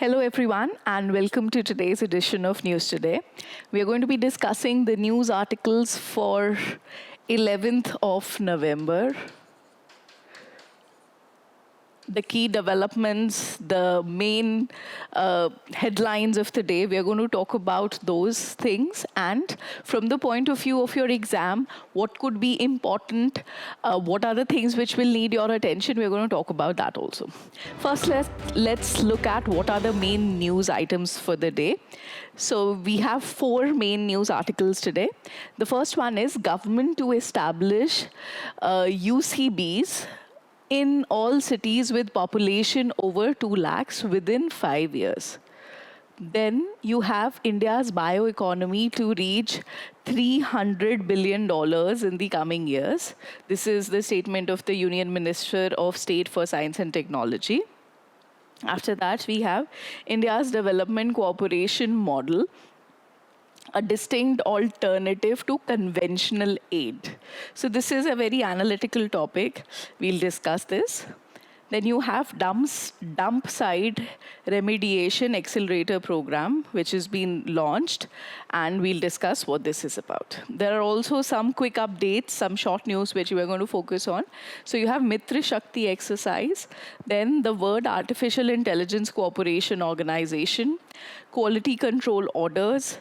Hello, everyone, and welcome to today's edition of News Today. We are going to be discussing the news articles for 11th of November, the key developments, the main headlines of the day. We are going to talk about those things. And from the point of view of your exam, what could be important? What are the things which will need your attention? We're going to talk about that also. First, let's look at what are the main news items for the day. So we have 4 main news articles today. The first one is government to establish UCBs in all cities with population over 2 lakhs within 5 years. Then you have India's bioeconomy to reach $300 billion in the coming years. This is the statement of the Union Minister of State for Science and Technology. After that, we have India's development cooperation model, a distinct alternative to conventional aid. So this is a very analytical topic. We'll discuss this. Then you have Dumpsite Remediation Accelerator program, which has been launched, and we'll discuss what this is about. There are also some quick updates, some short news which we are going to focus on. So you have Mitra Shakti exercise, then the World Artificial Intelligence Cooperation Organization, quality control orders.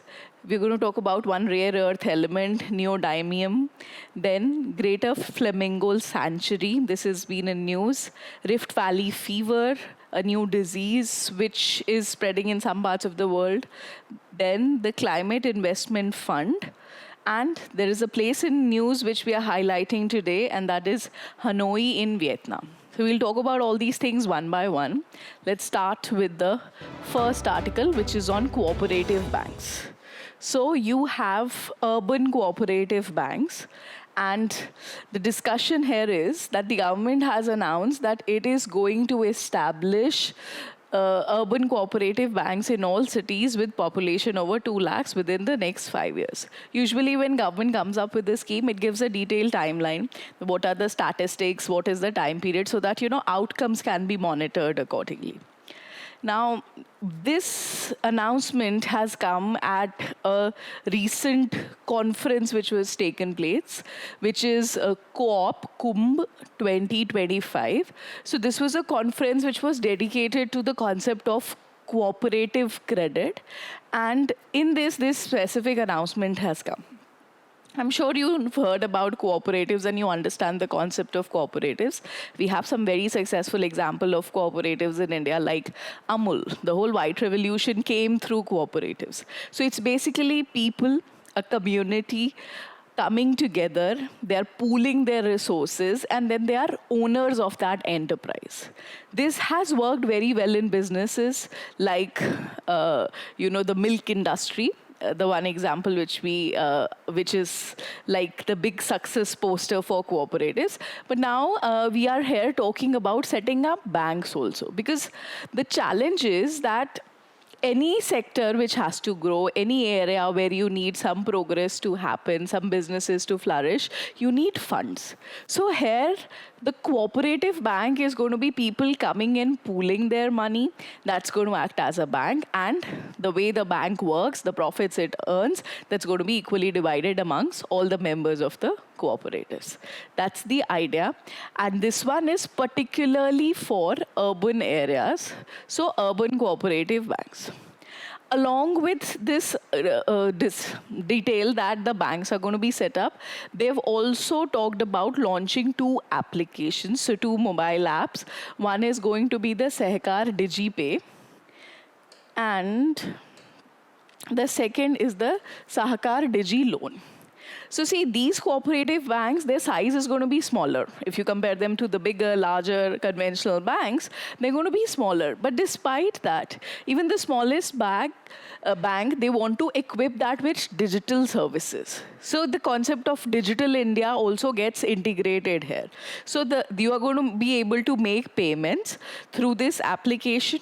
We're going to talk about one rare earth element, neodymium. Then Greater Flamingo Sanctuary. This has been in news. Rift Valley fever, a new disease which is spreading in some parts of the world. Then the Climate Investment Fund. And there is a place in news which we are highlighting today, and that is Hanoi in Vietnam. So we'll talk about all these things one by one. Let's start with the first article, which is on cooperative banks. So you have urban cooperative banks, and the discussion here is that the government has announced that it is going to establish urban cooperative banks in all cities with population over 2 lakhs within the next 5 years. Usually when government comes up with a scheme, it gives a detailed timeline. What are the statistics? What is the time period? So that, outcomes can be monitored accordingly. Now, this announcement has come at a recent conference which was taken place, which is Co-op Kumbh 2025. So this was a conference which was dedicated to the concept of cooperative credit. And in this specific announcement has come. I'm sure you've heard about cooperatives and you understand the concept of cooperatives. We have some very successful example of cooperatives in India, like Amul. The whole white revolution came through cooperatives. So it's basically people, a community coming together, they're pooling their resources, and then they are owners of that enterprise. This has worked very well in businesses like, the milk industry. The one example which is like the big success poster for cooperatives. But now we are here talking about setting up banks also, because the challenge is that any sector which has to grow, any area where you need some progress to happen, some businesses to flourish, you need funds. So here, the cooperative bank is going to be people coming in, pooling their money. That's going to act as a bank. And the way the bank works, the profits it earns, that's going to be equally divided amongst all the members of the cooperatives. That's the idea. And this one is particularly for urban areas. So urban cooperative banks. Along with this detail that the banks are going to be set up, they've also talked about launching 2 applications, so 2 mobile apps. One is going to be the Sehkar DigiPay, and the second is the Sahakar Digi Loan. So see, these cooperative banks, their size is going to be smaller. If you compare them to the bigger, larger, conventional banks, they're going to be smaller. But despite that, even the smallest bank, they want to equip that with digital services. So the concept of Digital India also gets integrated here. So you are going to be able to make payments through this application.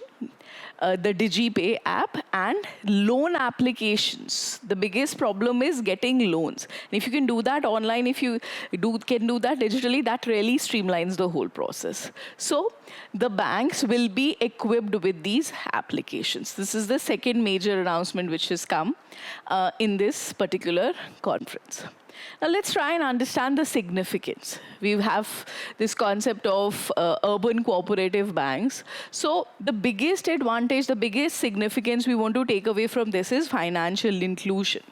the DigiPay app, and loan applications. The biggest problem is getting loans. And if you can do that online, if you can do that digitally, that really streamlines the whole process. So the banks will be equipped with these applications. This is the second major announcement which has come in this particular conference. Now let's try and understand the significance. We have this concept of urban cooperative banks. So the biggest advantage, the biggest significance we want to take away from this is financial inclusion.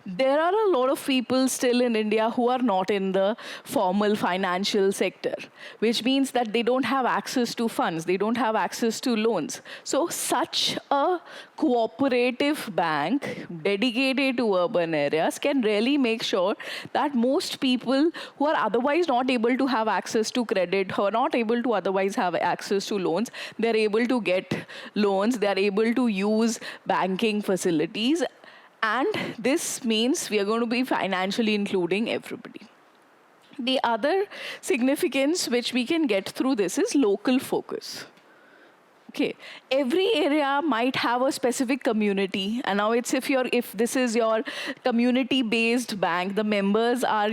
There are a lot of people still in India who are not in the formal financial sector, which means that they don't have access to funds, they don't have access to loans. So such a cooperative bank dedicated to urban areas can really make sure that most people who are otherwise not able to have access to credit, who are not able to otherwise have access to loans, they're able to get loans, they're able to use banking facilities. And this means we are going to be financially including everybody. The other significance which we can get through this is local focus. Okay, every area might have a specific community, and now it's if this is your community-based bank, the members are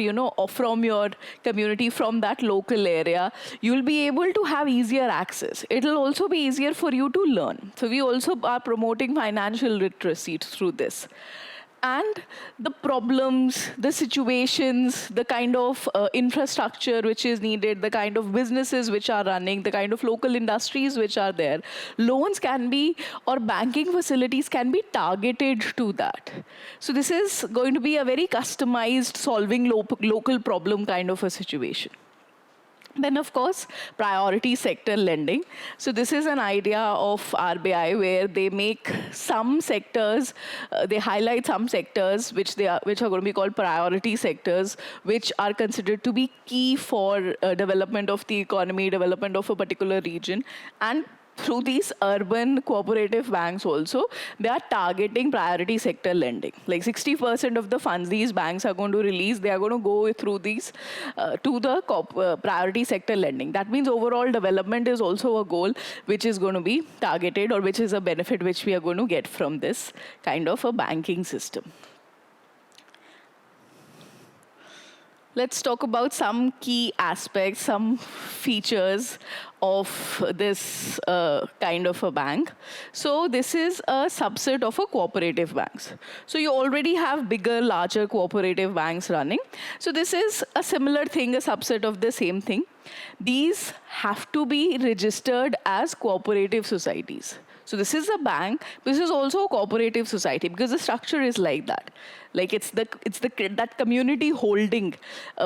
from your community, from that local area, you'll be able to have easier access. It'll also be easier for you to learn. So we also are promoting financial literacy through this. And the problems, the situations, the kind of infrastructure which is needed, the kind of businesses which are running, the kind of local industries which are there, loans can be, or banking facilities can be targeted to that. So this is going to be a very customized, solving local problem kind of a situation. Then, of course, priority sector lending. So this is an idea of RBI where they make some sectors, they highlight some sectors which are going to be called priority sectors, which are considered to be key for development of the economy, development of a particular region. And through these urban cooperative banks also, they are targeting priority sector lending. Like 60% of the funds these banks are going to release, they are going to go through these to the priority sector lending. That means overall development is also a goal which is going to be targeted, or which is a benefit which we are going to get from this kind of a banking system. Let's talk about some key aspects, some features of this kind of a bank. So this is a subset of a cooperative banks. So you already have bigger, larger cooperative banks running. So this is a similar thing, a subset of the same thing. These have to be registered as cooperative societies. So this is a bank, this is also a cooperative society, because the structure is like that. Like it's that community holding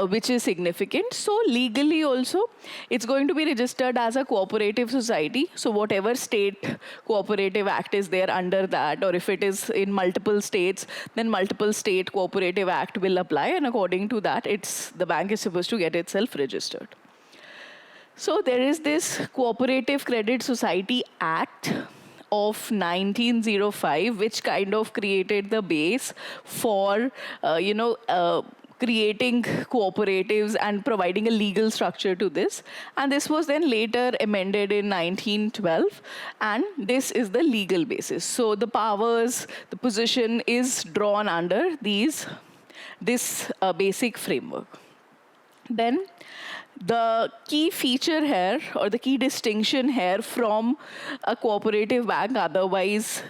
which is significant. So legally also, it's going to be registered as a cooperative society. So whatever state cooperative act is there under that, or if it is in multiple states, then multiple state cooperative act will apply, and according to that, the bank is supposed to get itself registered. So there is this Cooperative Credit Society Act of 1905, which kind of created the base for, creating cooperatives and providing a legal structure to this. And this was then later amended in 1912, and this is the legal basis. So the powers, the position is drawn under this basic framework. Then the key feature here, or the key distinction here from a cooperative bank otherwise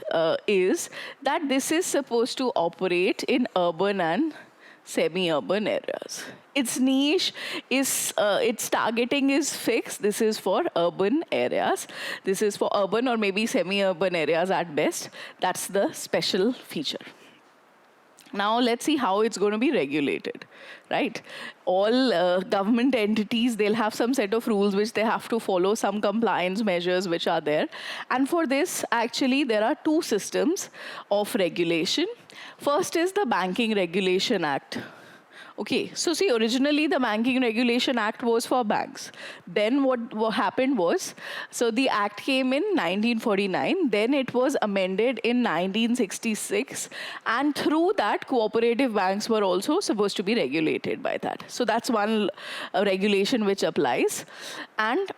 is that this is supposed to operate in urban and semi-urban areas. Its niche is, its targeting is fixed. This is for urban areas. This is for urban or maybe semi-urban areas at best. That's the special feature. Now let's see how it's going to be regulated, right? All government entities, they'll have some set of rules which they have to follow, some compliance measures which are there. And for this, actually, there are two systems of regulation. First is the Banking Regulation Act. Okay, so see, originally the Banking Regulation Act was for banks. Then what happened was, so the act came in 1949, then it was amended in 1966, and through that, cooperative banks were also supposed to be regulated by that. So that's one regulation which applies. And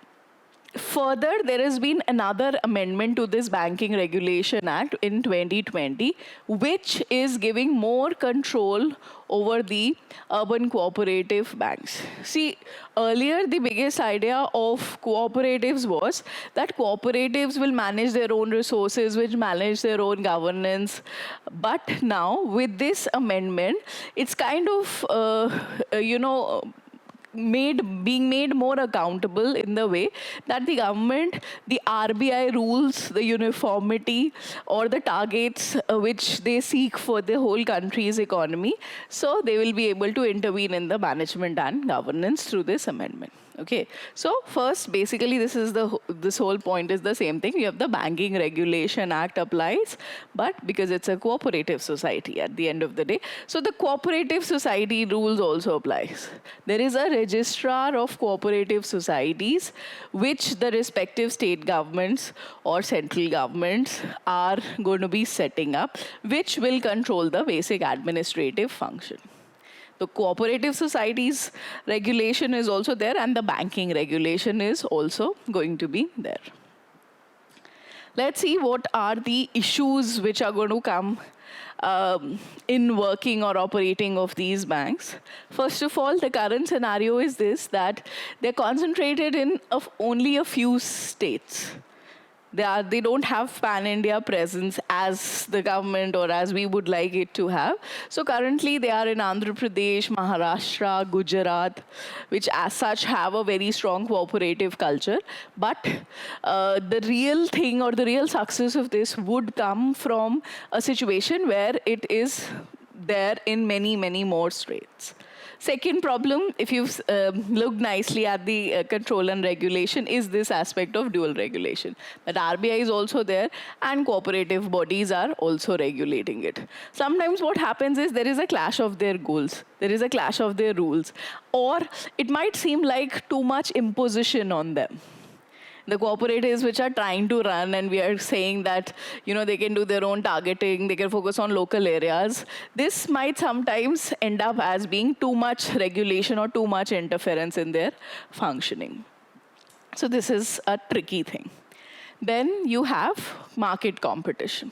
Further, there has been another amendment to this Banking Regulation Act in 2020, which is giving more control over the urban cooperative banks. See, earlier the biggest idea of cooperatives was that cooperatives will manage their own resources, which manage their own governance. But now, with this amendment, it's kind of, being made more accountable in the way that the government, the RBI rules, the uniformity or the targets which they seek for the whole country's economy. So they will be able to intervene in the management and governance through this amendment. Okay, so first, basically, this whole point is the same thing. You have the Banking Regulation Act applies, but because it's a cooperative society at the end of the day, so the cooperative society rules also applies. There is a registrar of cooperative societies, which the respective state governments or central governments are going to be setting up, which will control the basic administrative function. The cooperative societies regulation is also there, and the banking regulation is also going to be there. Let's see what are the issues which are going to come in working or operating of these banks. First of all, the current scenario is this, that they're concentrated in only a few states. They don't have pan-India presence as the government or as we would like it to have. So currently they are in Andhra Pradesh, Maharashtra, Gujarat, which as such have a very strong cooperative culture. But the real thing or the real success of this would come from a situation where it is there in many, many more states. Second problem, if you've looked nicely at the control and regulation, is this aspect of dual regulation. That RBI is also there and cooperative bodies are also regulating it. Sometimes what happens is there is a clash of their goals. There is a clash of their rules. Or it might seem like too much imposition on them. The cooperatives which are trying to run, and we are saying that they can do their own targeting, they can focus on local areas. This might sometimes end up as being too much regulation or too much interference in their functioning. So this is a tricky thing. Then you have market competition.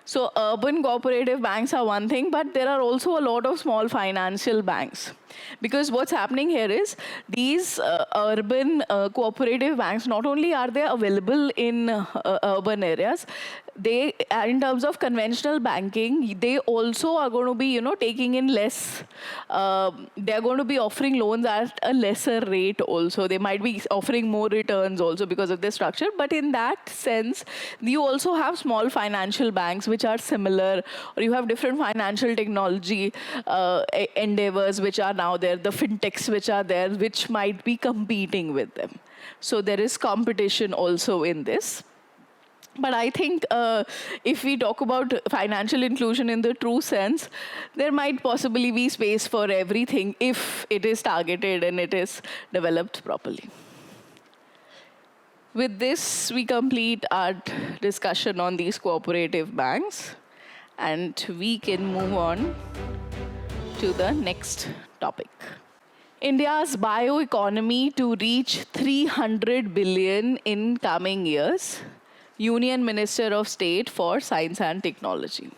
So urban cooperative banks are one thing, but there are also a lot of small financial banks. Because what's happening here is these urban cooperative banks, not only are they available in urban areas, they, in terms of conventional banking, they also are going to be, taking in less. They're going to be offering loans at a lesser rate also. They might be offering more returns also because of their structure. But in that sense, you also have small financial banks which are similar, or you have different financial technology endeavors which are now there, the fintechs which are there, which might be competing with them. So there is competition also in this. But I think if we talk about financial inclusion in the true sense, there might possibly be space for everything if it is targeted and it is developed properly. With this, we complete our discussion on these cooperative banks, and we can move on to the next topic. India's bioeconomy to reach 300 billion in coming years. Union Minister of State for Science and Technology.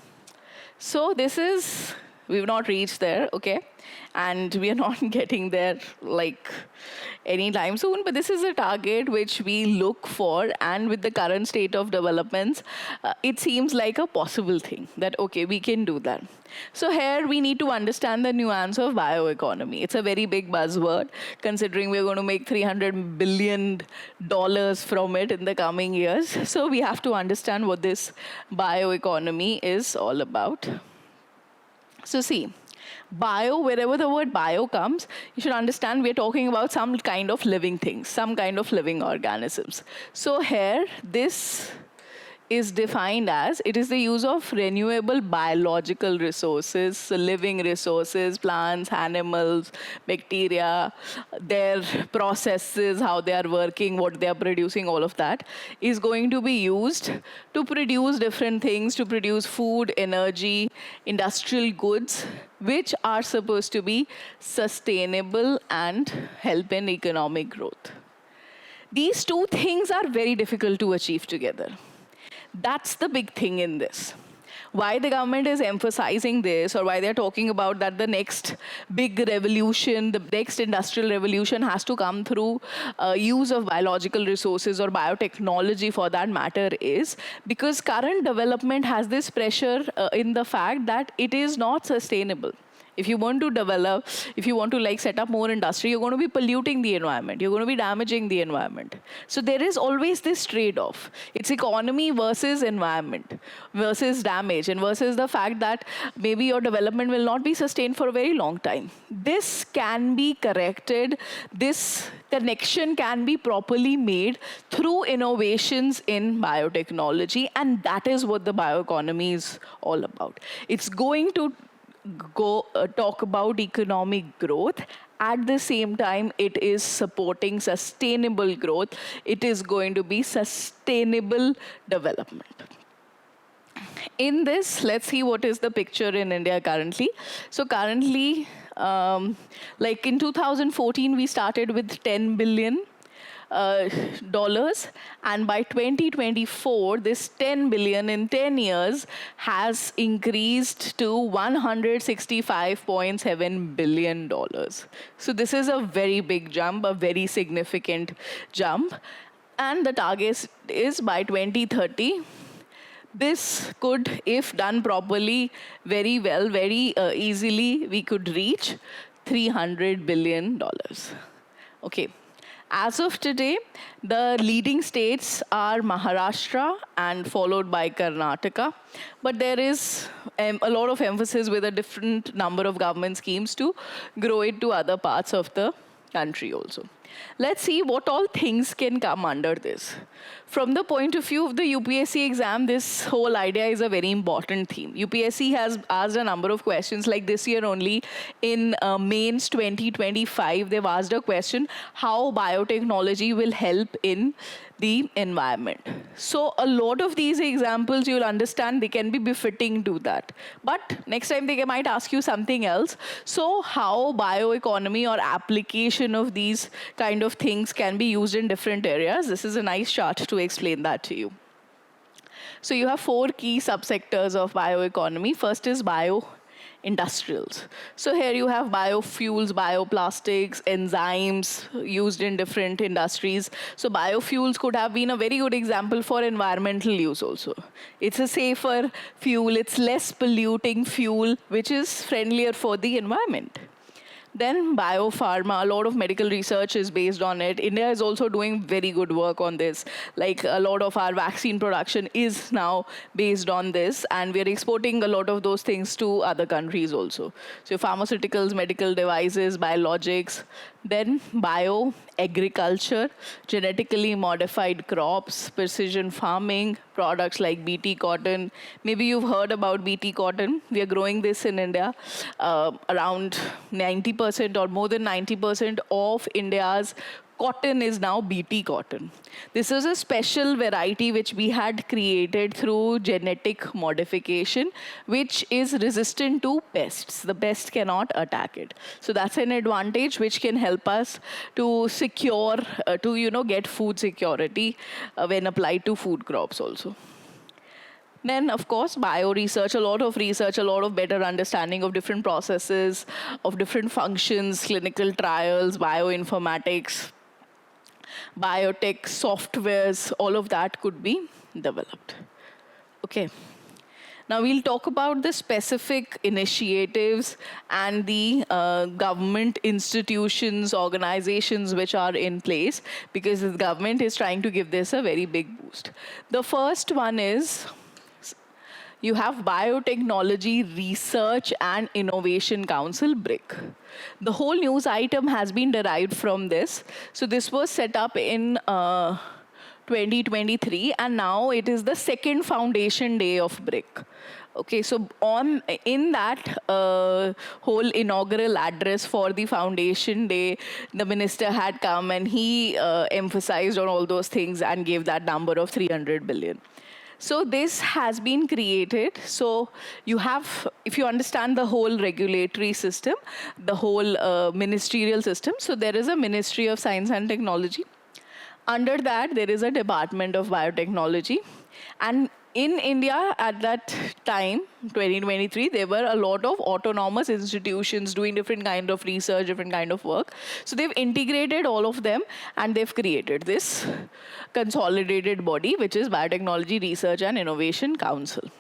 So this is, we've not reached there, okay? And we are not getting there like anytime soon, but this is a target which we look for, and with the current state of developments, it seems like a possible thing that, okay, we can do that. So here we need to understand the nuance of bioeconomy. It's a very big buzzword, considering we're going to make $300 billion from it in the coming years. So we have to understand what this bioeconomy is all about. So see, bio, wherever the word bio comes, you should understand we're talking about some kind of living things, some kind of living organisms. So here, this is defined as, it is the use of renewable biological resources, so living resources, plants, animals, bacteria, their processes, how they are working, what they are producing, all of that is going to be used to produce different things, to produce food, energy, industrial goods, which are supposed to be sustainable and help in economic growth. These two things are very difficult to achieve together. That's the big thing in this. Why the government is emphasizing this, or why they're talking about that the next big revolution, the next industrial revolution has to come through use of biological resources or biotechnology for that matter, is because current development has this pressure in the fact that it is not sustainable. If you want to develop, if you want to like set up more industry, you're going to be polluting the environment. You're going to be damaging the environment. So there is always this trade-off. It's economy versus environment, versus damage, and versus the fact that maybe your development will not be sustained for a very long time. This can be corrected. This connection can be properly made through innovations in biotechnology, and that is what the bioeconomy is all about. It's going to talk about economic growth. At the same time, it is supporting sustainable growth. It is going to be sustainable development. In this, let's see what is the picture in India currently. So currently, like in 2014, we started with $10 billion. And by 2024, this 10 billion in 10 years has increased to $165.7 billion. So this is a very big jump, a very significant jump. And the target is by 2030. This could, if done properly, very well, very easily, we could reach $300 billion. Okay. As of today, the leading states are Maharashtra and followed by Karnataka. But there is a lot of emphasis with a different number of government schemes to grow it to other parts of the country also. Let's see what all things can come under this. From the point of view of the UPSC exam, this whole idea is a very important theme. UPSC has asked a number of questions, like this year only in mains 2025, they've asked a question, how biotechnology will help in the environment. So a lot of these examples, you'll understand, they can be befitting to that. But next time they might ask you something else. So how bioeconomy or application of these kind of things can be used in different areas. This is a nice chart to explain that to you. So you have 4 key subsectors of bioeconomy. First is bioindustrials. So here you have biofuels, bioplastics, enzymes used in different industries. So biofuels could have been a very good example for environmental use also. It's a safer fuel, it's less polluting fuel, which is friendlier for the environment. Then biopharma, a lot of medical research is based on it. India is also doing very good work on this. Like a lot of our vaccine production is now based on this, and we're exporting a lot of those things to other countries also. So pharmaceuticals, medical devices, biologics, then bioagriculture, genetically modified crops, precision farming, products like BT cotton. Maybe you've heard about BT cotton. We are growing this in India. Around 90% or more than 90% of India's cotton is now BT cotton. This is a special variety which we had created through genetic modification, which is resistant to pests. The pest cannot attack it. So that's an advantage which can help us to secure, get food security when applied to food crops also. Then, of course, bio-research, a lot of research, a lot of better understanding of different processes, of different functions, clinical trials, bioinformatics, biotech, softwares, all of that could be developed. Okay. Now we'll talk about the specific initiatives and the government institutions, organizations which are in place, because the government is trying to give this a very big boost. The first one is, you have Biotechnology Research and Innovation Council, BRIC. The whole news item has been derived from this. So this was set up in 2023, and now it is the second foundation day of BRIC. Okay, so in that whole inaugural address for the foundation day, the minister had come and he emphasized on all those things and gave that number of 300 billion. So this has been created. So you have, if you understand the whole regulatory system, the whole ministerial system, so there is a Ministry of Science and Technology. Under that, there is a Department of Biotechnology. And in India at that time, 2023, there were a lot of autonomous institutions doing different kind of research, different kind of work. So they've integrated all of them and they've created this consolidated body, which is Biotechnology Research and Innovation Council.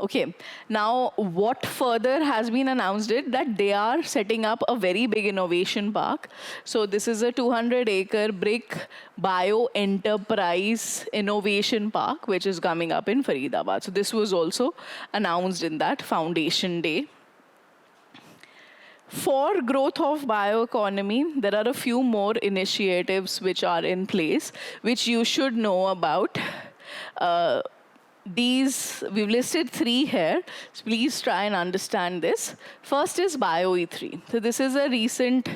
Okay, now what further has been announced is that they are setting up a very big innovation park. So this is a 200-acre brick bio-enterprise innovation park, which is coming up in Faridabad. So this was also announced in that foundation day. For growth of bioeconomy, there are a few more initiatives which are in place, which you should know about. We've listed 3 here, so please try and understand this. First is BioE3. So this is a recent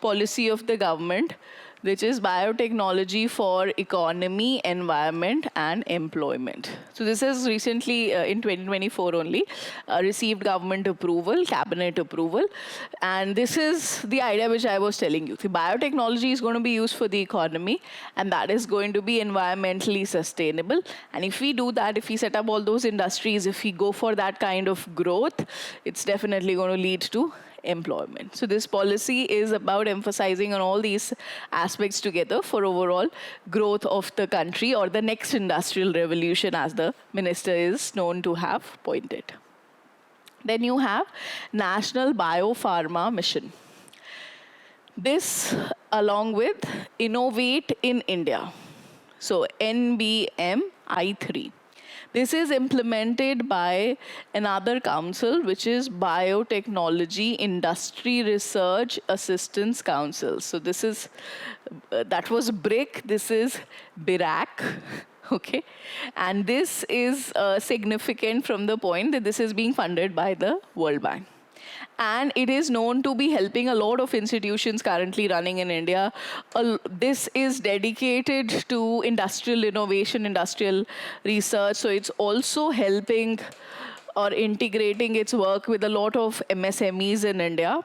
policy of the government, which is biotechnology for economy, environment, and employment. So this has recently, in 2024 only, received government approval, cabinet approval. And this is the idea which I was telling you. The biotechnology is going to be used for the economy, and that is going to be environmentally sustainable. And if we do that, if we set up all those industries, if we go for that kind of growth, it's definitely going to lead to employment. So this policy is about emphasizing on all these aspects together for overall growth of the country, or the next industrial revolution, as the minister is known to have pointed. Then you have National Biopharma Mission. This along with Innovate in India. So NBMI3. This is implemented by another council, which is Biotechnology Industry Research Assistance Council. So this is, that was BRIC, this is BIRAC, okay? And this is significant from the point that this is being funded by the World Bank. And it is known to be helping a lot of institutions currently running in India. This is dedicated to industrial innovation, industrial research. So it's also helping or integrating its work with a lot of MSMEs in India.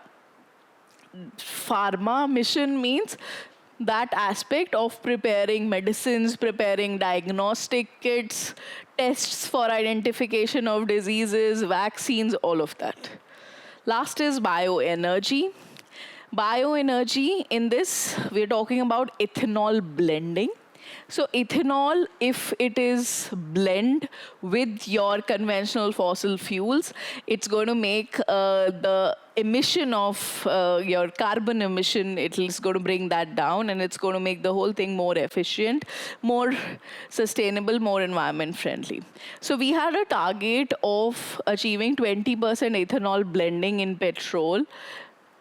Pharma mission means that aspect of preparing medicines, preparing diagnostic kits, tests for identification of diseases, vaccines, all of that. Last is bioenergy. Bioenergy, in this, we're talking about ethanol blending. So ethanol, if it is blend with your conventional fossil fuels, it's going to make the emission of your carbon emission, it is going to bring that down, and it's going to make the whole thing more efficient, more sustainable, more environment friendly. So we had a target of achieving 20% ethanol blending in petrol,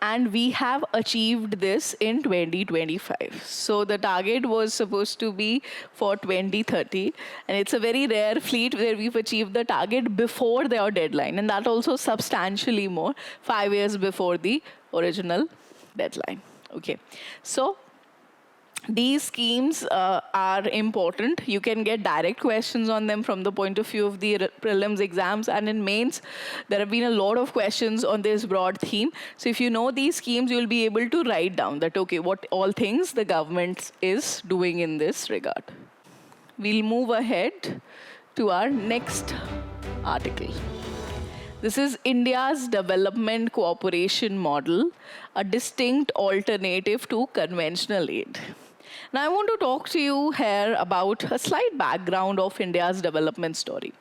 and we have achieved this in 2025. So the target was supposed to be for 2030, and it's a very rare fleet where we've achieved the target before their deadline, and that also substantially more, 5 years before the original deadline. Okay, so these schemes are important. You can get direct questions on them from the point of view of the prelims exams, and in mains, there have been a lot of questions on this broad theme. So if you know these schemes, you'll be able to write down that, okay, what all things the government is doing in this regard. We'll move ahead to our next article. This is India's development cooperation model, a distinct alternative to conventional aid. Now, I want to talk to you here about a slight background of India's development story.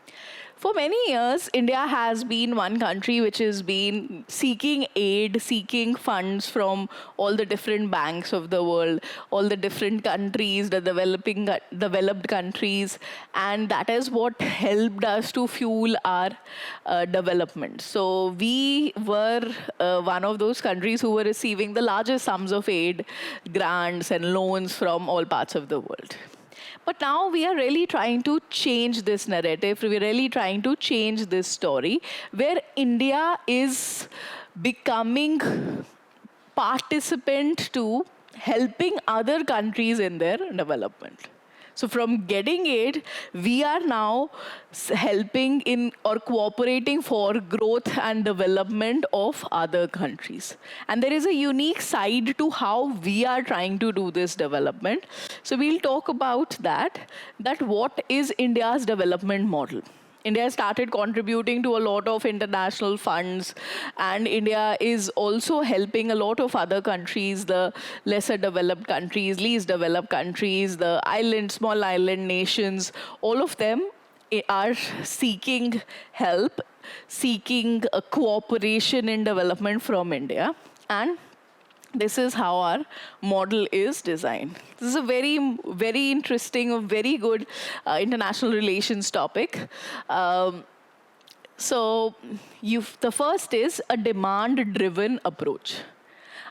For many years, India has been one country which has been seeking aid, seeking funds from all the different banks of the world, all the different countries, the developed countries, and that is what helped us to fuel our development. So we were one of those countries who were receiving the largest sums of aid, grants, and loans from all parts of the world. But now we are really trying to change this narrative. We're really trying to change this story where India is becoming participant to helping other countries in their development. So from getting aid, we are now helping in or cooperating for growth and development of other countries. And there is a unique side to how we are trying to do this development. So we'll talk about that what is India's development model. India started contributing to a lot of international funds, and India is also helping a lot of other countries, the lesser developed countries, least developed countries, the island, small island nations. All of them are seeking help, seeking a cooperation in development from India. And this is how our model is designed. This is a very, very interesting, a very good international relations topic. So the first is a demand-driven approach.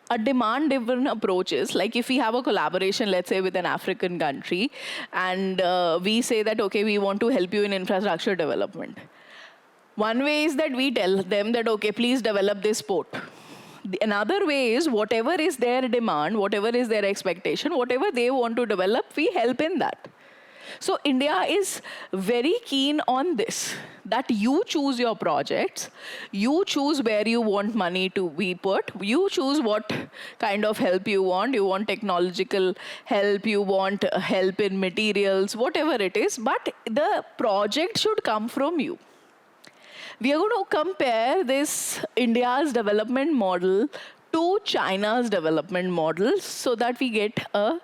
A demand-driven approach is like if we have a collaboration, let's say with an African country, and we say that, okay, we want to help you in infrastructure development. One way is that we tell them that, okay, please develop this port. Another way is whatever is their demand, whatever is their expectation, whatever they want to develop, we help in that. So India is very keen on this, that you choose your projects, you choose where you want money to be put, you choose what kind of help you want technological help, you want help in materials, whatever it is, but the project should come from you. We are going to compare this India's development model to China's development model so that we get a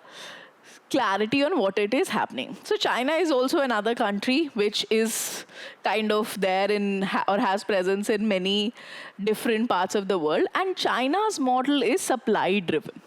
clarity on what it is happening. So China is also another country which is kind of there in or has presence in many different parts of the world. And China's model is supply driven.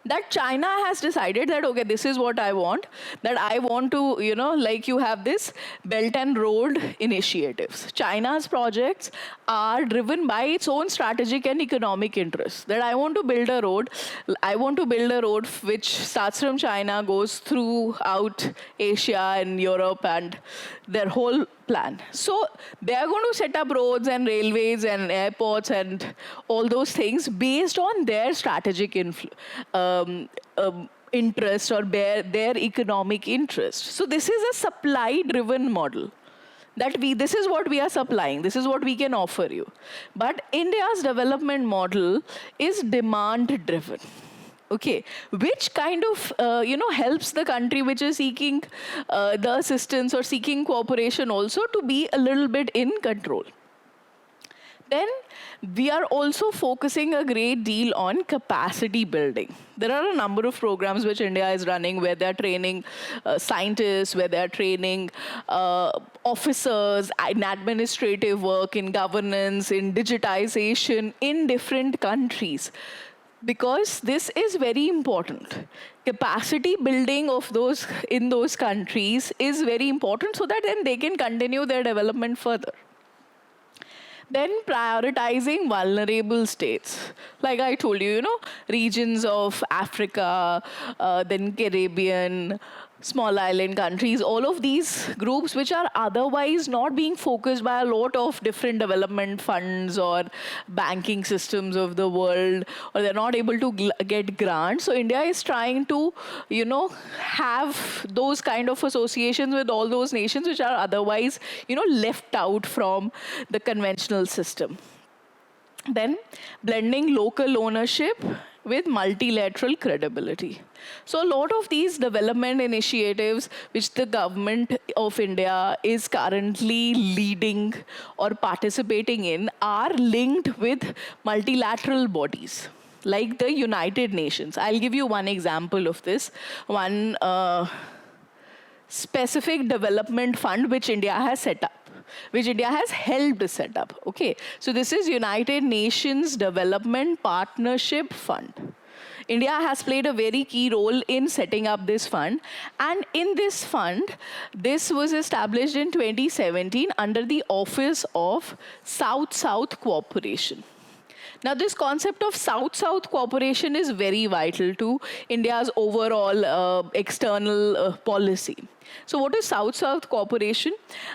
That China has decided that, okay, this is what I want, that I want to, like you have this Belt and Road initiatives. China's projects are driven by its own strategic and economic interests. That I want to build a road which starts from China, goes throughout Asia and Europe and their whole plan. So they are going to set up roads and railways and airports and all those things based on their strategic interest or their economic interest. So this is a supply-driven model. This is what we are supplying, this is what we can offer you. But India's development model is demand-driven. Okay, which kind of helps the country which is seeking the assistance or seeking cooperation also to be a little bit in control. Then we are also focusing a great deal on capacity building. There are a number of programs which India is running where they're training scientists, where they're training officers in administrative work, in governance, in digitization in different countries. Because this is very important. Capacity building of those in those countries is very important so that then they can continue their development further. Then prioritizing vulnerable states. Like I told you, regions of Africa, then Caribbean, small island countries, all of these groups which are otherwise not being focused by a lot of different development funds or banking systems of the world, or they're not able to get grants. So India is trying to, have those kind of associations with all those nations which are otherwise, left out from the conventional system. Then blending local ownership with multilateral credibility. So a lot of these development initiatives which the government of India is currently leading or participating in are linked with multilateral bodies like the United Nations. I'll give you one example of this. One specific development fund which India has set up, which India has helped set up. Okay, so this is United Nations Development Partnership Fund. India has played a very key role in setting up this fund. And in this fund, this was established in 2017 under the Office of South-South Cooperation. Now, this concept of South-South cooperation is very vital to India's overall external policy. So what is South-South cooperation?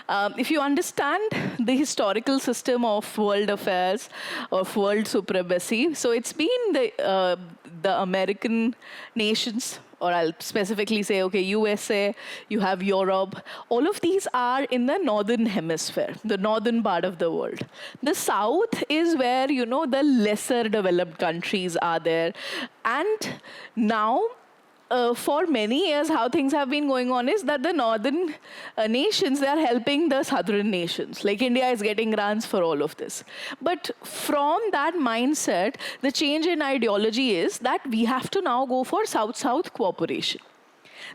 If you understand the historical system of world affairs, of world supremacy, so it's been the American nations, or I'll specifically say, okay, USA, you have Europe. All of these are in the northern hemisphere, the northern part of the world. The south is where, the lesser developed countries are there. And now, for many years, how things have been going on is that the northern nations, they are helping the southern nations. Like India is getting grants for all of this. But from that mindset, the change in ideology is that we have to now go for South-South cooperation.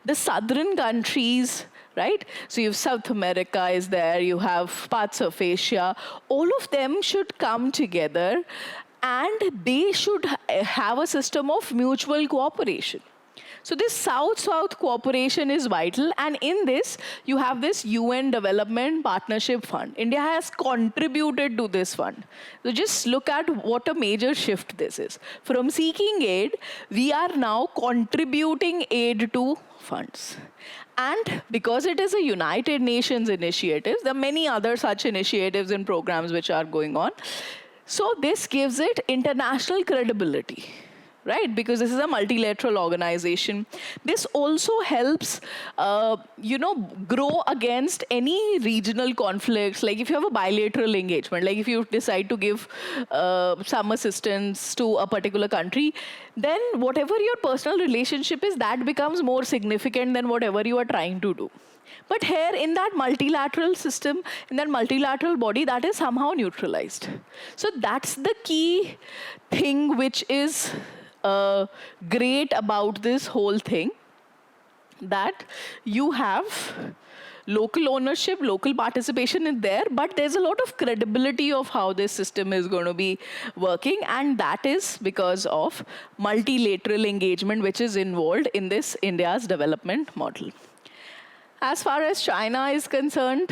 The southern countries, right? So you have South America is there, you have parts of Asia. All of them should come together and they should have a system of mutual cooperation. So this South-South cooperation is vital, and in this, you have this UN Development Partnership Fund. India has contributed to this fund. So just look at what a major shift this is. From seeking aid, we are now contributing aid to funds. And because it is a United Nations initiative, there are many other such initiatives and programs which are going on. So this gives it international credibility. Right, because this is a multilateral organization. This also helps, grow against any regional conflicts. Like if you have a bilateral engagement, like if you decide to give some assistance to a particular country, then whatever your personal relationship is, that becomes more significant than whatever you are trying to do. But here in that multilateral system, in that multilateral body, that is somehow neutralized. So that's the key thing which is great about this whole thing, that you have local ownership, local participation in there, but there's a lot of credibility of how this system is going to be working, and that is because of multilateral engagement which is involved in this India's development model. As far as China is concerned,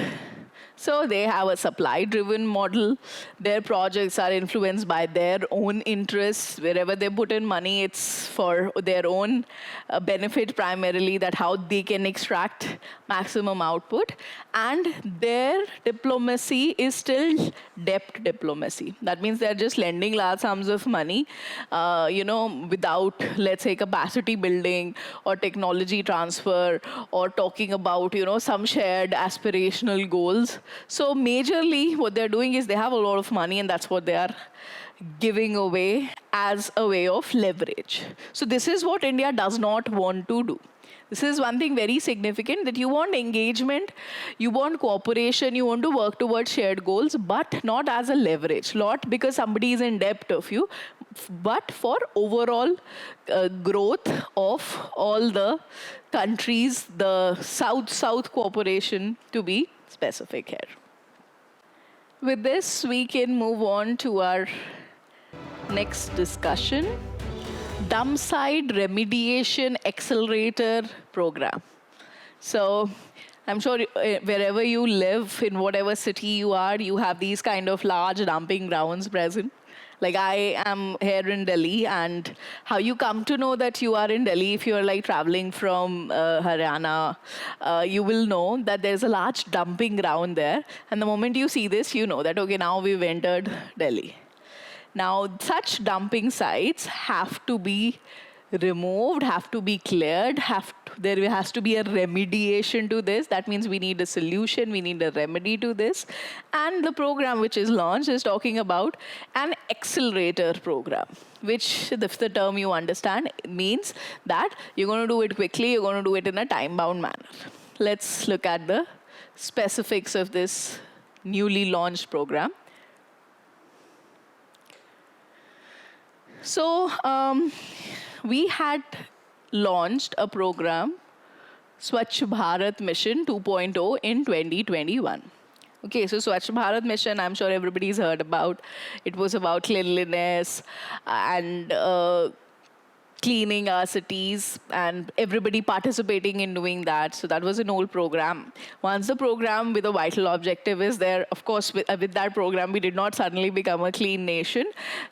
so they have a supply-driven model. Their projects are influenced by their own interests. Wherever they put in money, it's for their own benefit primarily, that how they can extract maximum output. And their diplomacy is still debt diplomacy. That means they're just lending large sums of money, without, let's say, capacity building or technology transfer or talking about, some shared aspirational goals. So majorly what they're doing is they have a lot of money and that's what they are giving away as a way of leverage. So this is what India does not want to do. This is one thing very significant, that you want engagement, you want cooperation, you want to work towards shared goals, but not as a leverage, not because somebody is in debt of you, but for overall growth of all the countries, the South-South cooperation to be specific here. With this, we can move on to our next discussion. Dumpsite Remediation Accelerator program. So I'm sure wherever you live, in whatever city you are, you have these kind of large dumping grounds present. Like I am here in Delhi, and how you come to know that you are in Delhi, if you're like traveling from Haryana, you will know that there's a large dumping ground there. And the moment you see this, you know that, okay, now we've entered Delhi. Now, such dumping sites have to be removed, have to be cleared, there has to be a remediation to this. That means we need a solution, we need a remedy to this. And the program which is launched is talking about an accelerator program, which, if the term you understand, means that you're going to do it quickly, you're going to do it in a time-bound manner. Let's look at the specifics of this newly launched program. So we had launched a program, Swachh Bharat Mission 2.0 in 2021. Okay, so Swachh Bharat Mission, I'm sure everybody's heard about. It was about cleanliness and cleaning our cities, and everybody participating in doing that. So that was an old program. Once the program with a vital objective is there, of course, with that program, we did not suddenly become a clean nation.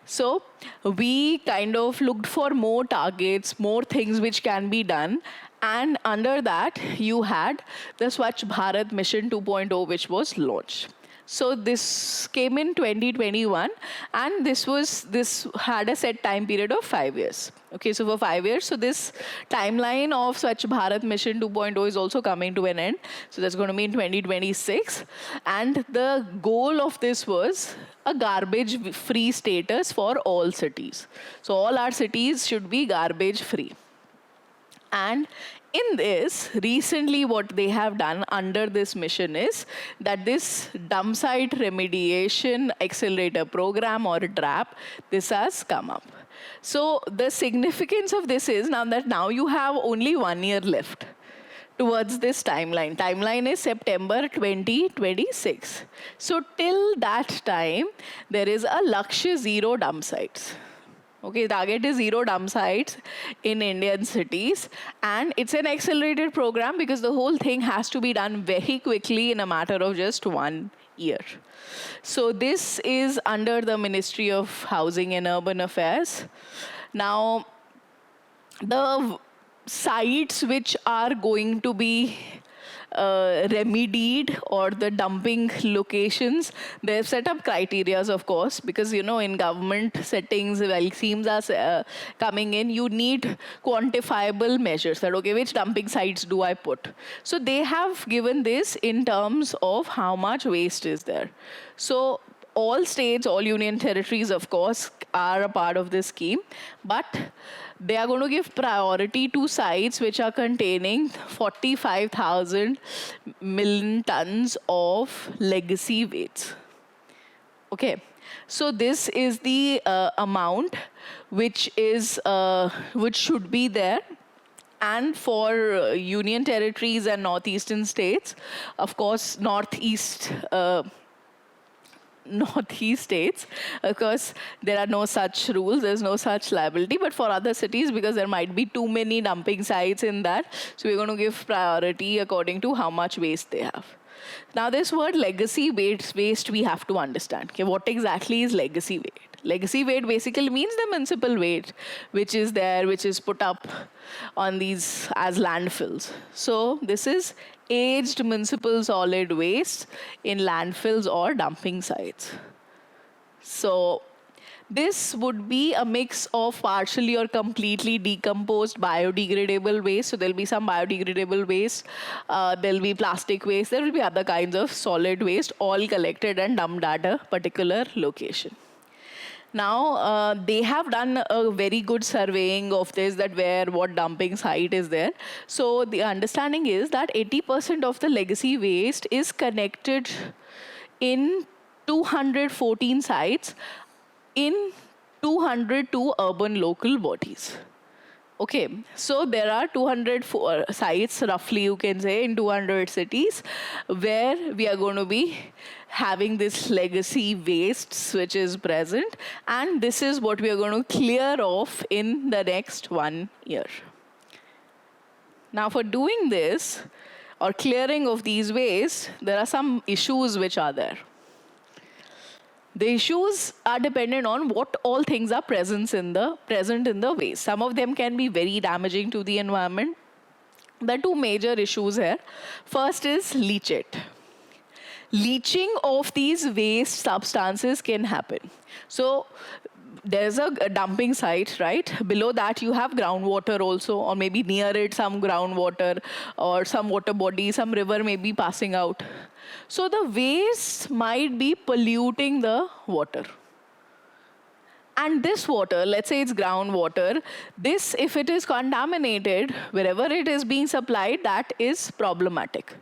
So we kind of looked for more targets, more things which can be done. And under that, you had the Swachh Bharat Mission 2.0, which was launched. So this came in 2021, and this had a set time period of 5 years. Okay, so for 5 years, so this timeline of Swachh Bharat Mission 2.0 is also coming to an end. So that's going to be in 2026, and the goal of this was a garbage-free status for all cities. So all our cities should be garbage-free. And in this, recently what they have done under this mission is that this Dumpsite Remediation Accelerator program, or DRAP, this has come up. So the significance of this is now you have only 1 year left towards this timeline. Timeline is September 2026. So till that time, there is a Lakshya zero dump sites. Okay, target is zero dump sites in Indian cities, and it's an accelerated program because the whole thing has to be done very quickly in a matter of just 1 year. So this is under the Ministry of Housing and Urban Affairs. Now, the sites which are going to be remedied, or the dumping locations, they've set up criterias, of course, because in government settings, while schemes are coming in, you need quantifiable measures that, okay, which dumping sites do I put? So they have given this in terms of how much waste is there. So all states, all union territories, of course, are a part of this scheme, but they are going to give priority to sites which are containing 45,000 million tons of legacy waste. Okay, so this is the amount which should be there. And for union territories and northeastern states, of course, northeast states, of course, there are no such rules, there's no such liability, but for other cities, because there might be too many dumping sites in that, so we're going to give priority according to how much waste they have. Now, this word legacy waste we have to understand. Okay, what exactly is legacy waste? Legacy waste basically means the municipal waste, which is there, which is put up on these as landfills. So this is aged municipal solid waste in landfills or dumping sites. So this would be a mix of partially or completely decomposed biodegradable waste. So there'll be some biodegradable waste, there'll be plastic waste, there will be other kinds of solid waste, all collected and dumped at a particular location. Now, they have done a very good surveying of this, that what dumping site is there. So the understanding is that 80% of the legacy waste is connected in 214 sites in 202 urban local bodies. Okay, so there are 204 sites, roughly you can say, in 200 cities, where we are going to be having this legacy waste which is present, and this is what we are going to clear off in the next 1 year. Now, for doing this, or clearing of these waste, there are some issues which are there. The issues are dependent on what all things are present in the waste. Some of them can be very damaging to the environment. There are two major issues here. First is leachate. Leaching of these waste substances can happen. So there's a dumping site, right? Below that you have groundwater also, or maybe near it some groundwater or some water body, some river may be passing out. So the waste might be polluting the water. And this water, let's say it's groundwater, this, if it is contaminated, wherever it is being supplied, that is problematic.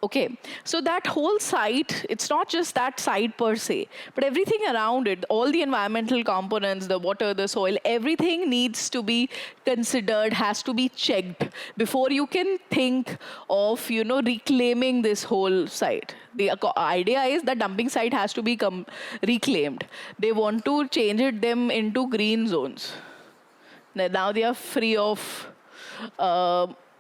Okay, so that whole site, it's not just that site per se, but everything around it, all the environmental components, the water, the soil, everything needs to be considered, has to be checked before you can think of, reclaiming this whole site. The idea is that dumping site has to be reclaimed. They want to change them into green zones. Now they are free of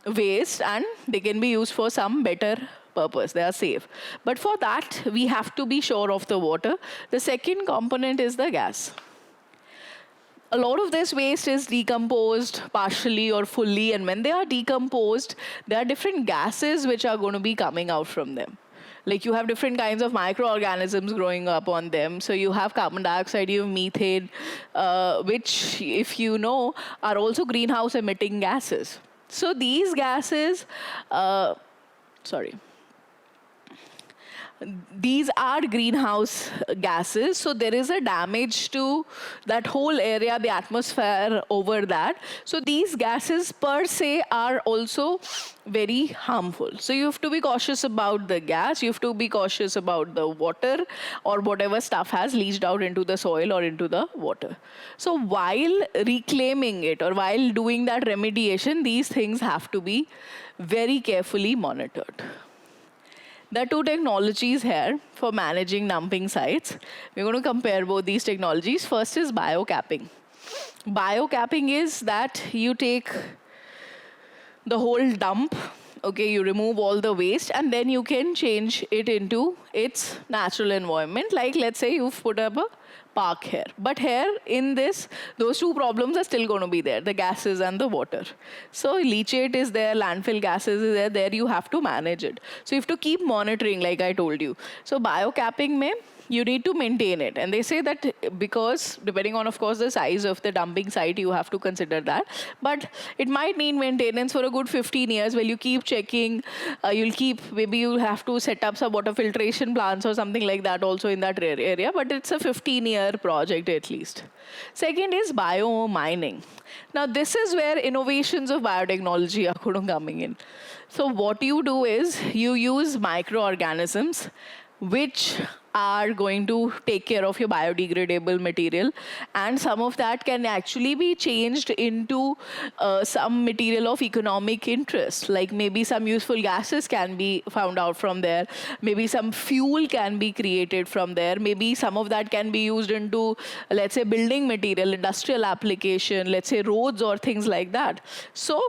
waste, and they can be used for some better purpose. They are safe. But for that, we have to be sure of the water. The second component is the gas. A lot of this waste is decomposed partially or fully, and when they are decomposed, there are different gases which are going to be coming out from them. Like you have different kinds of microorganisms growing up on them. So you have carbon dioxide, you have methane, which, if you know, are also greenhouse emitting gases. So these gases, sorry, these are greenhouse gases, so there is a damage to that whole area, the atmosphere over that. So these gases per se are also very harmful. So you have to be cautious about the gas, you have to be cautious about the water or whatever stuff has leached out into the soil or into the water. So while reclaiming it or while doing that remediation, these things have to be very carefully monitored. There are two technologies here for managing dumping sites. We're going to compare both these technologies. First is biocapping. Biocapping is that you take the whole dump, okay, you remove all the waste, and then you can change it into its natural environment. Like, let's say you've put up a park here. But here, in this, those two problems are still going to be there, the gases and the water. So leachate is there, landfill gases is there you have to manage it. So you have to keep monitoring, like I told you. So biocapping mein, you need to maintain it. And they say that because, depending on, of course, the size of the dumping site, you have to consider that. But it might need maintenance for a good 15 years where you keep checking, maybe you have to set up some water filtration plants or something like that also in that area. But it's a 15-year project at least. Second is biomining. Now, this is where innovations of biotechnology are coming in. So what you do is you use microorganisms which are going to take care of your biodegradable material, and some of that can actually be changed into some material of economic interest, like maybe some useful gases can be found out from there, maybe some fuel can be created from there, maybe some of that can be used into, let's say, building material, industrial application, let's say roads or things like that. So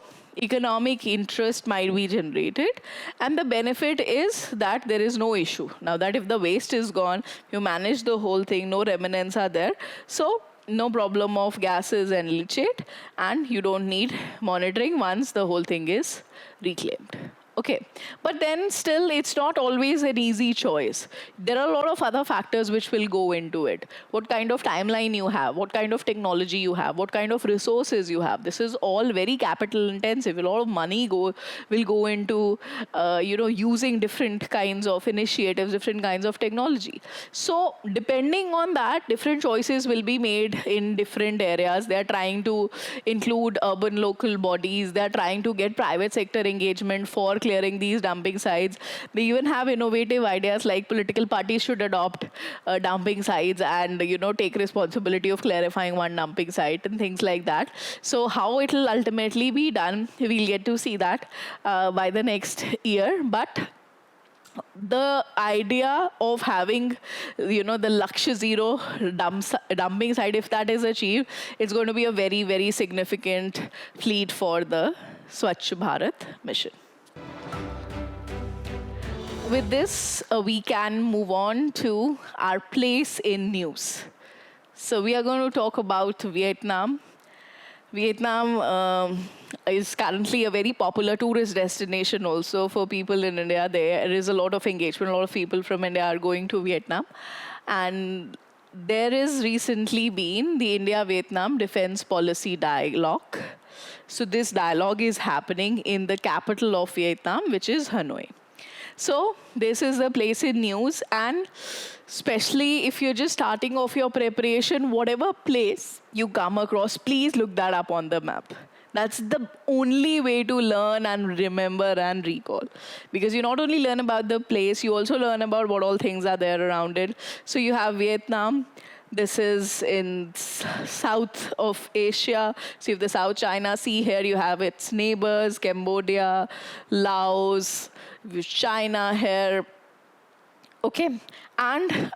economic interest might be generated, and the benefit is that there is no issue. Now that if the waste is gone, you manage the whole thing, no remnants are there, so no problem of gases and leachate, and you don't need monitoring once the whole thing is reclaimed. Okay, but then still it's not always an easy choice. There are a lot of other factors which will go into it. What kind of timeline you have, what kind of technology you have, what kind of resources you have. This is all very capital intensive. A lot of money will go into using different kinds of initiatives, different kinds of technology. So depending on that, different choices will be made in different areas. They're trying to include urban local bodies. They're trying to get private sector engagement for clearing these dumping sites. They even have innovative ideas like political parties should adopt dumping sites and take responsibility of clarifying one dumping site and things like that. So how it will ultimately be done, we'll get to see that by the next year. But the idea of having, the Lakshya Zero dumping site, if that is achieved, it's going to be a very, very significant feat for the Swachh Bharat mission. With this, we can move on to our place in news. So we are going to talk about Vietnam. Vietnam is currently a very popular tourist destination also for people in India. There is a lot of engagement. A lot of people from India are going to Vietnam. And there has recently been the India-Vietnam Defense Policy Dialogue. So this dialogue is happening in the capital of Vietnam, which is Hanoi. So this is the place in news, and especially if you're just starting off your preparation, whatever place you come across, please look that up on the map. That's the only way to learn and remember and recall. Because you not only learn about the place, you also learn about what all things are there around it. So you have Vietnam. This is in south of Asia. So you have the South China Sea here. You have its neighbors, Cambodia, Laos, China here. Okay, and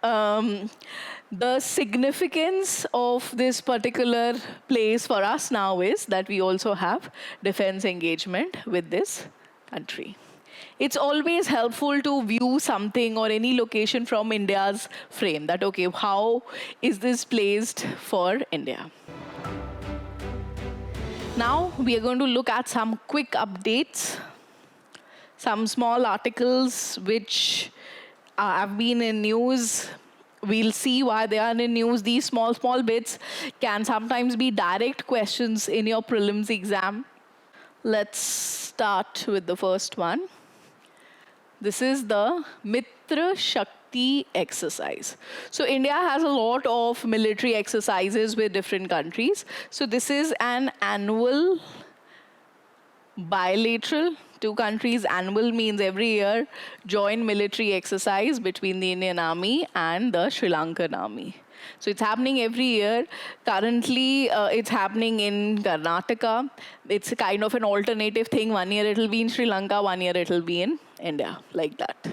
the significance of this particular place for us now is that we also have defense engagement with this country. It's always helpful to view something or any location from India's frame, that, okay, how is this placed for India? Now, we are going to look at some quick updates, some small articles which have been in news. We'll see why they are in news. These small bits can sometimes be direct questions in your prelims exam. Let's start with the first one. This is the Mitra Shakti exercise. So India has a lot of military exercises with different countries. So this is an annual bilateral, two countries, annual means every year, joint military exercise between the Indian Army and the Sri Lankan Army. So it's happening every year. Currently, it's happening in Karnataka. It's a kind of an alternative thing. 1 year it'll be in Sri Lanka, 1 year it'll be in India, like that.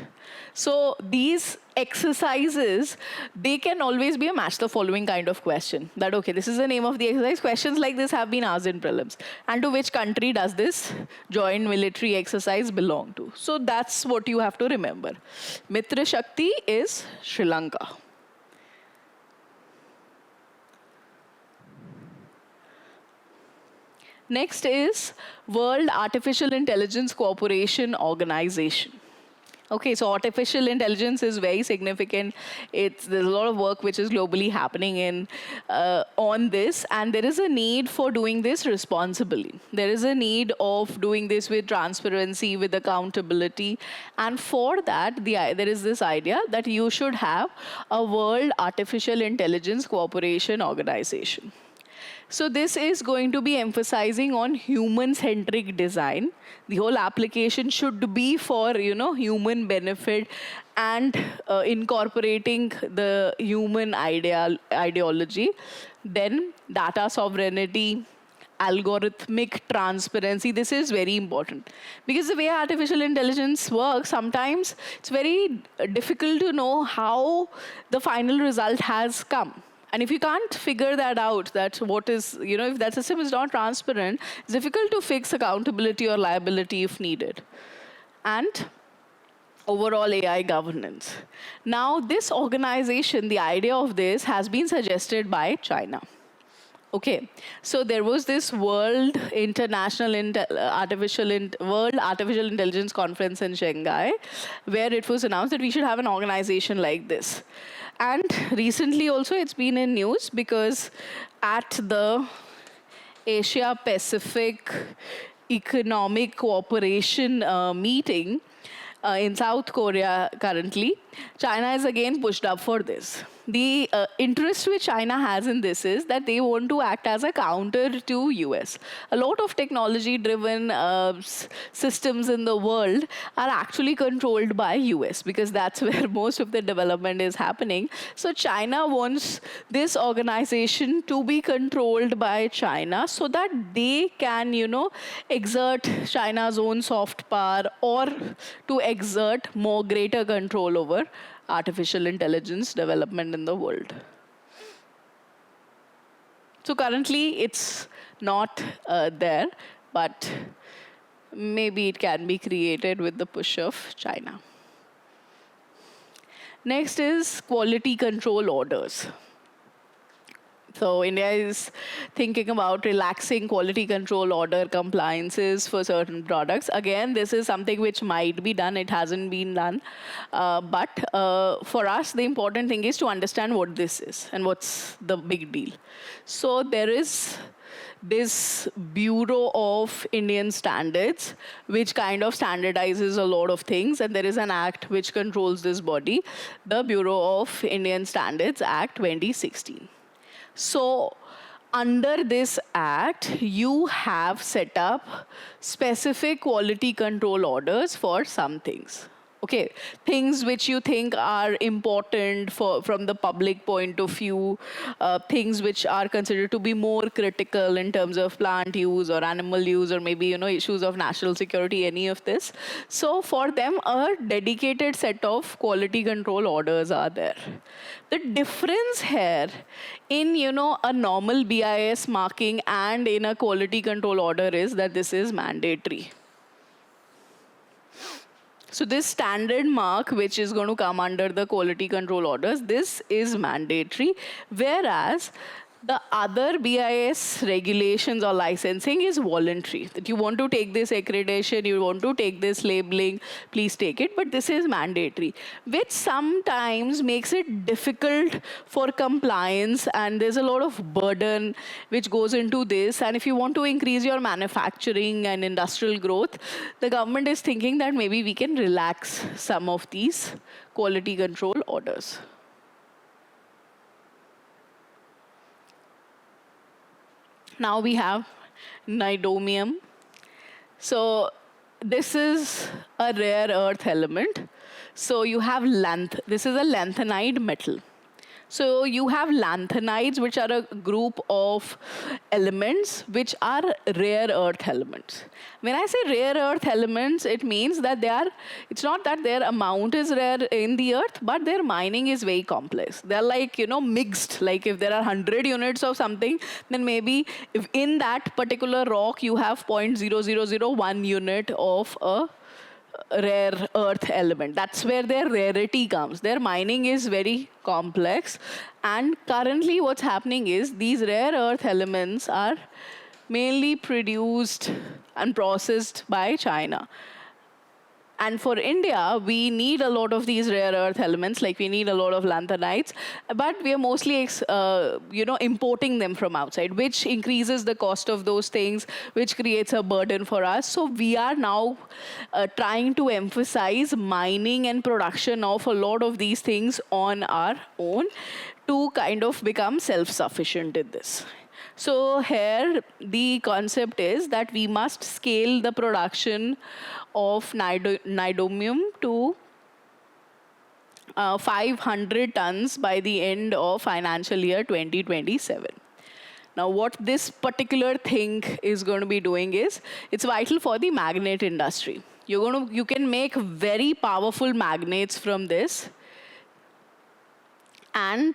So these exercises, they can always be a match the following kind of question. That, okay, this is the name of the exercise. Questions like this have been asked in prelims. And to which country does this joint military exercise belong to? So that's what you have to remember. Mitra Shakti is Sri Lanka. Next is World Artificial Intelligence Cooperation Organization. Okay, so artificial intelligence is very significant. There's a lot of work which is globally happening on this, and there is a need for doing this responsibly. There is a need of doing this with transparency, with accountability, and for that, there is this idea that you should have a World Artificial Intelligence Cooperation Organization. So this is going to be emphasizing on human-centric design. The whole application should be for, human benefit and incorporating the human ideology. Then data sovereignty, algorithmic transparency. This is very important because the way artificial intelligence works, sometimes it's very difficult to know how the final result has come. And if you can't figure that out, that what is, if that system is not transparent, it's difficult to fix accountability or liability if needed. And overall AI governance. Now, this organization, the idea of this has been suggested by China. Okay, so there was this World Artificial Intelligence Conference in Shanghai, where it was announced that we should have an organization like this. And recently also it's been in news because at the Asia Pacific Economic Cooperation meeting in South Korea currently, China is again pushed up for this. The interest which China has in this is that they want to act as a counter to US. A lot of technology-driven systems in the world are actually controlled by US because that's where most of the development is happening. So China wants this organization to be controlled by China so that they can, exert China's own soft power or to exert more greater control over artificial intelligence development in the world. So currently it's not there, but maybe it can be created with the push of China. Next is quality control orders. So India is thinking about relaxing quality control order compliances for certain products. Again, this is something which might be done. It hasn't been done. But for us, the important thing is to understand what this is and what's the big deal. So there is this Bureau of Indian Standards, which kind of standardizes a lot of things. And there is an act which controls this body, the Bureau of Indian Standards Act 2016. So under this act, you have set up specific quality control orders for some things. Okay, things which you think are important from the public point of view, things which are considered to be more critical in terms of plant use or animal use or maybe, issues of national security, any of this. So for them, a dedicated set of quality control orders are there. The difference here in, a normal BIS marking and in a quality control order is that this is mandatory. So this standard mark, which is going to come under the quality control orders, this is mandatory, whereas The other BIS regulations or licensing is voluntary. That you want to take this accreditation, you want to take this labeling, please take it. But this is mandatory, which sometimes makes it difficult for compliance, and there's a lot of burden which goes into this. And if you want to increase your manufacturing and industrial growth, the government is thinking that maybe we can relax some of these quality control orders. Now we have niobium. So this is a rare earth element. So you have this is a lanthanide metal. So you have lanthanides, which are a group of elements which are rare earth elements. When I say rare earth elements, it means that it's not that their amount is rare in the earth, but their mining is very complex. They're like, mixed. Like if there are 100 units of something, then maybe if in that particular rock you have 0.0001 unit of a rare earth element. That's where their rarity comes. Their mining is very complex. And currently what's happening is these rare earth elements are mainly produced and processed by China. And for India, we need a lot of these rare earth elements, like we need a lot of lanthanides, but we are mostly, importing them from outside, which increases the cost of those things, which creates a burden for us. So we are now trying to emphasize mining and production of a lot of these things on our own to kind of become self-sufficient in this. So here, the concept is that we must scale the production of niobium to 500 tons by the end of financial year 2027. Now, what this particular thing is going to be doing is, it's vital for the magnet industry. You can make very powerful magnets from this, and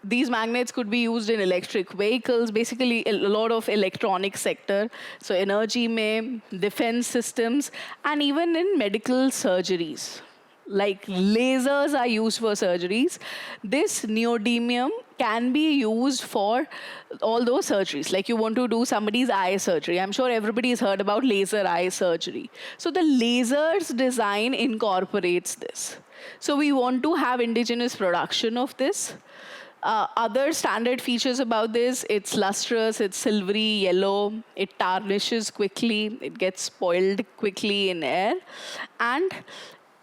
these magnets could be used in electric vehicles, basically a lot of electronic sector, so energy में, defense systems, and even in medical surgeries. Like lasers are used for surgeries. This neodymium can be used for all those surgeries. Like you want to do somebody's eye surgery. I'm sure everybody has heard about laser eye surgery. So the lasers design incorporates this. So we want to have indigenous production of this. Other standard features about this, it's lustrous, it's silvery yellow, it tarnishes quickly, it gets spoiled quickly in air, and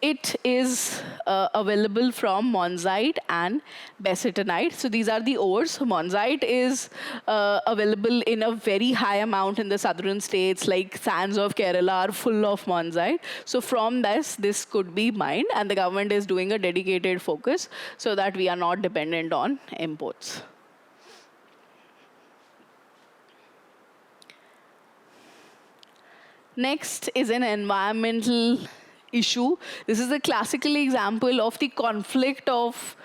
it is available from monzite and basitonite. So these are the ores. Monzite is available in a very high amount in the southern states, like sands of Kerala are full of monzite. So from this could be mined, and the government is doing a dedicated focus so that we are not dependent on imports. Next is an environmental issue. This is a classical example of the conflict of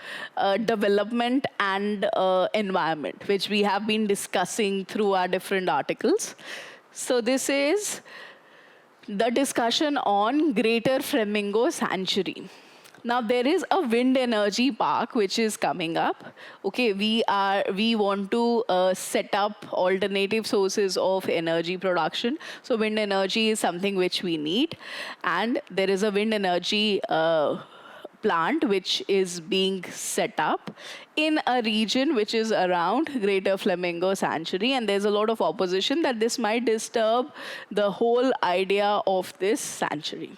development and environment, which we have been discussing through our different articles. So this is the discussion on Greater Flamingo Sanctuary. Now there is a wind energy park which is coming up. Okay, we want to set up alternative sources of energy production. So wind energy is something which we need, and there is a wind energy plant which is being set up in a region which is around Greater Flamingo Sanctuary, and there's a lot of opposition that this might disturb the whole idea of this sanctuary.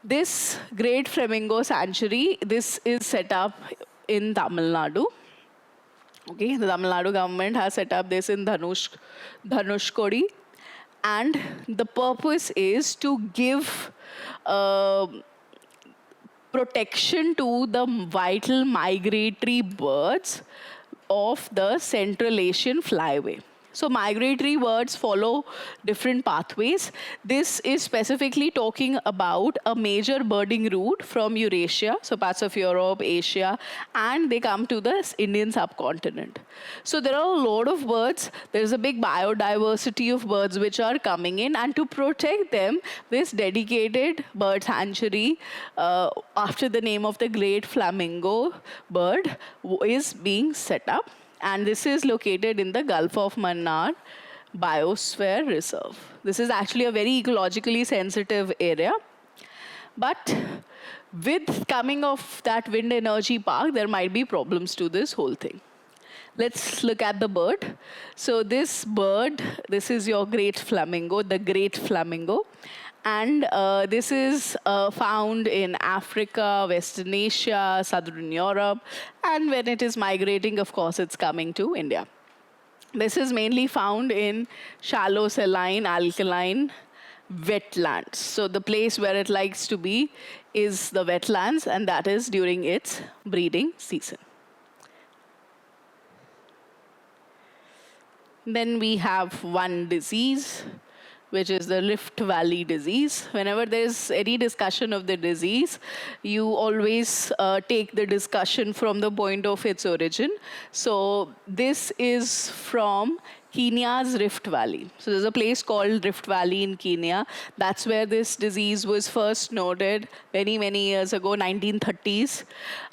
This Great Flamingo Sanctuary, this is set up in Tamil Nadu. Okay, the Tamil Nadu government has set up this in Dhanushkodi, and the purpose is to give protection to the vital migratory birds of the Central Asian flyway. So migratory birds follow different pathways. This is specifically talking about a major birding route from Eurasia, so parts of Europe, Asia, and they come to the Indian subcontinent. So there are a lot of birds. There's a big biodiversity of birds which are coming in, and to protect them, this dedicated bird sanctuary, after the name of the great flamingo bird, is being set up. And this is located in the Gulf of Mannar Biosphere Reserve. This is actually a very ecologically sensitive area. But with coming of that wind energy park, there might be problems to this whole thing. Let's look at the bird. So this bird, this is your great flamingo, the great flamingo. And this is found in Africa, Western Asia, Southern Europe. And when it is migrating, of course, it's coming to India. This is mainly found in shallow saline, alkaline wetlands. So the place where it likes to be is the wetlands, and that is during its breeding season. Then we have one disease, which is the Rift Valley disease. Whenever there's any discussion of the disease, you always take the discussion from the point of its origin. So this is from Kenya's Rift Valley. So there's a place called Rift Valley in Kenya. That's where this disease was first noted many, many years ago, 1930s.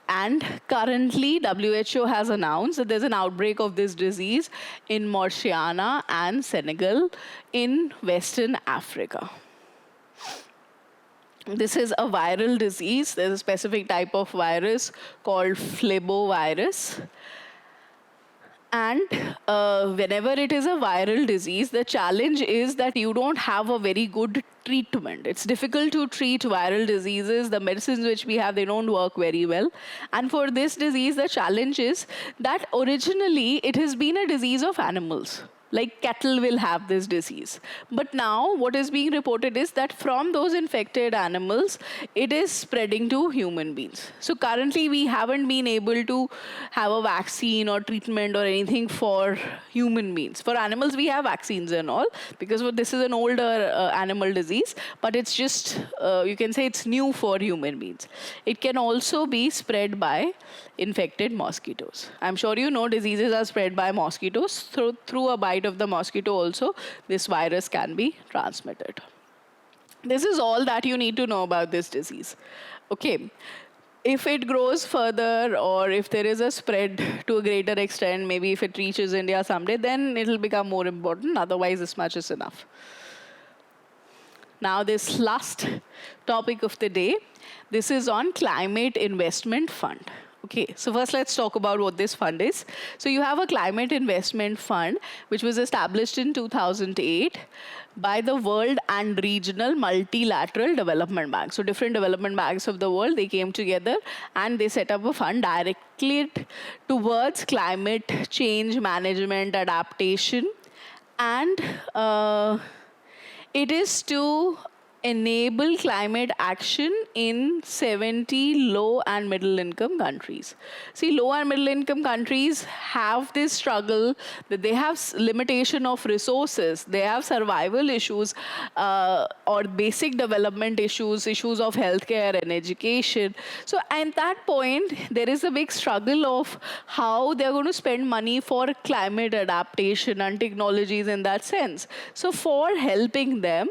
And currently, WHO has announced that there's an outbreak of this disease in Mauritania and Senegal in Western Africa. This is a viral disease. There's a specific type of virus called phlebovirus. And whenever it is a viral disease, the challenge is that you don't have a very good treatment. It's difficult to treat viral diseases. The medicines which we have, they don't work very well. And for this disease, the challenge is that originally it has been a disease of animals. Like cattle will have this disease. But now what is being reported is that from those infected animals, it is spreading to human beings. So currently we haven't been able to have a vaccine or treatment or anything for human beings. For animals, we have vaccines and all, because this is an older animal disease, but it's just, you can say it's new for human beings. It can also be spread by infected mosquitoes. I'm sure you know diseases are spread by mosquitoes. Through a bite of the mosquito also, this virus can be transmitted. This is all that you need to know about this disease. Okay. If it grows further, or if there is a spread to a greater extent, maybe if it reaches India someday, then it'll become more important. Otherwise, this much is enough. Now, this last topic of the day, this is on Climate Investment Fund. Okay, so first let's talk about what this fund is. So you have a climate investment fund, which was established in 2008 by the World and Regional Multilateral Development Bank. So different development banks of the world, they came together and they set up a fund directly towards climate change management, adaptation, and it is to enable climate action in 70 low and middle income countries. See, low and middle income countries have this struggle that they have limitation of resources, they have survival issues, or basic development issues, issues of healthcare and education. So at that point, there is a big struggle of how they're going to spend money for climate adaptation and technologies in that sense. So for helping them,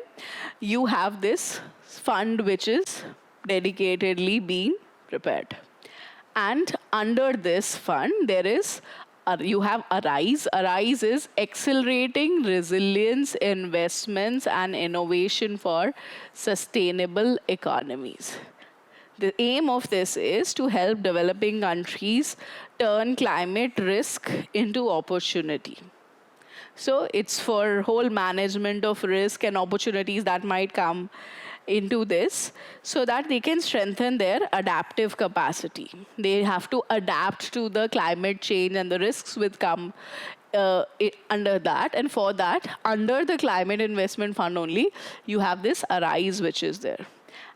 you have this fund which is dedicatedly being prepared. And under this fund, there is, you have ARISE. ARISE is Accelerating Resilience, Investments and Innovation for Sustainable Economies. The aim of this is to help developing countries turn climate risk into opportunity. So it's for whole management of risk and opportunities that might come into this, so that they can strengthen their adaptive capacity. They have to adapt to the climate change and the risks which come under that. And for that, under the Climate Investment Fund only, you have this ARISE which is there.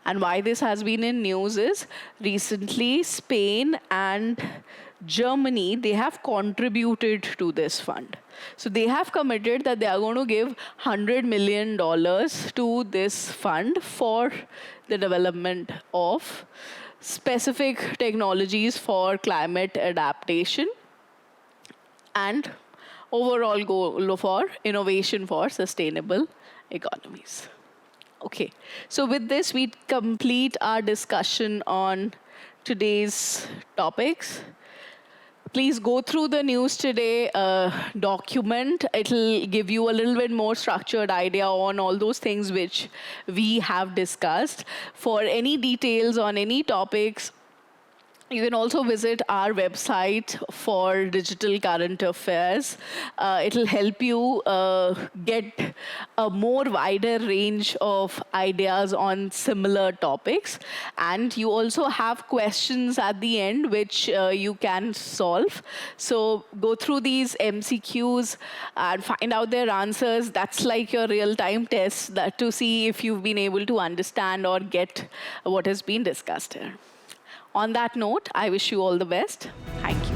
And why this has been in news is recently Spain and Germany, they have contributed to this fund. So they have committed that they are going to give $100 million to this fund for the development of specific technologies for climate adaptation and overall goal for innovation for sustainable economies. Okay, so with this, we complete our discussion on today's topics. Please go through the News Today document. It'll give you a little bit more structured idea on all those things which we have discussed. For any details on any topics, you can also visit our website for digital current affairs. It'll help you get a more wider range of ideas on similar topics. And you also have questions at the end which you can solve. So go through these MCQs and find out their answers. That's like your real-time test to see if you've been able to understand or get what has been discussed here. On that note, I wish you all the best. Thank you.